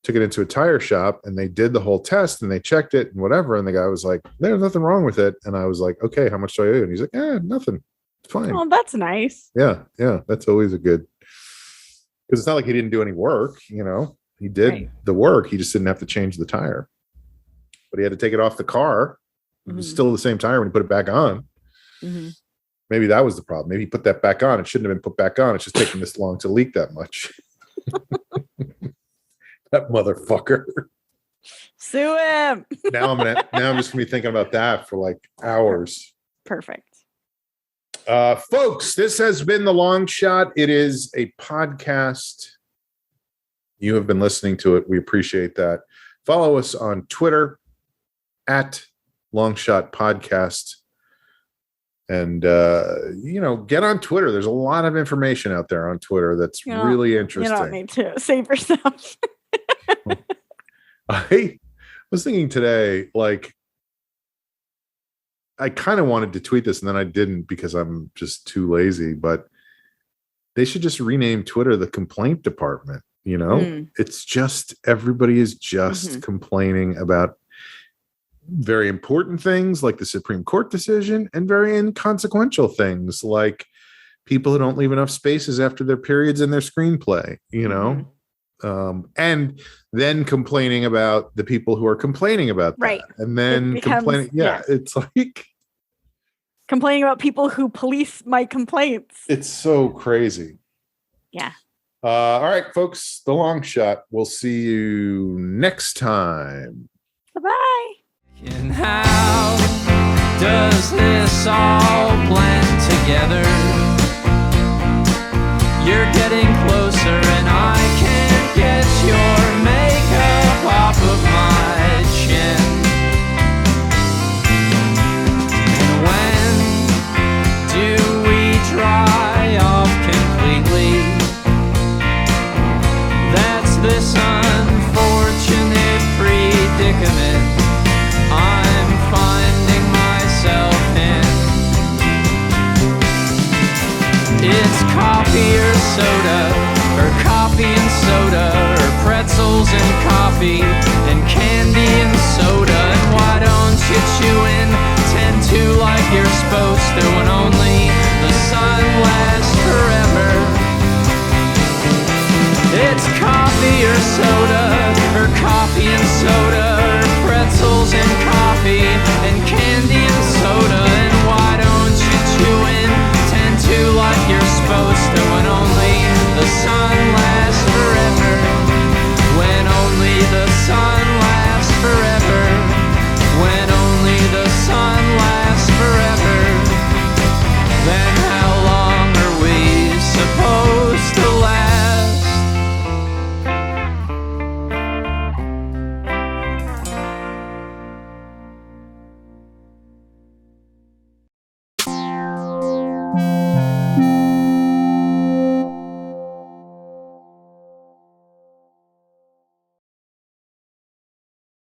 A: took it into a tire shop and they did the whole test and they checked it and whatever. And the guy was like, there's nothing wrong with it. And I was like, okay, how much do I owe? And he's like, nothing. It's fine.
B: Oh, that's nice.
A: Yeah. Yeah. That's always a good, because it's not like he didn't do any work, you know, he did the work. He just didn't have to change the tire, but he had to take it off the car. It was still the same tire when he put it back on.
B: Mm-hmm.
A: Maybe that was the problem. Maybe he put that back on. It shouldn't have been put back on. It's just taking this long to leak that much. That motherfucker.
B: Sue him.
A: Now I'm just gonna be thinking about that for like hours.
B: Perfect.
A: Folks, this has been The Long Shot. It is a podcast. You have been listening to it. We appreciate that. Follow us on Twitter at Longshot Podcast. And, get on Twitter. There's a lot of information out there on Twitter that's really interesting.
B: You don't need to save yourself.
A: I was thinking today, like, I kind of wanted to tweet this and then I didn't because I'm just too lazy, but they should just rename Twitter the complaint department. It's just, everybody is just complaining about very important things like the Supreme Court decision and very inconsequential things like people who don't leave enough spaces after their periods in their screenplay, and then complaining about the people who are complaining about that.
B: Right.
A: And then complaining. Yeah, it's like
B: complaining about people who police my complaints.
A: It's so crazy.
B: Yeah.
A: All right, folks, The Long Shot. We'll see you next time.
B: Bye-bye.
C: And how does this all blend together? You're getting closer and I can't get your makeup off of my chin. And when do we dry off completely? That's this unfortunate predicament I'm finding myself in. It's coffee or soda, or coffee and soda, or pretzels and coffee, and candy and soda. And why don't you chew in 10-2 like you're supposed to, when only the sun lasts forever? It's coffee or soda.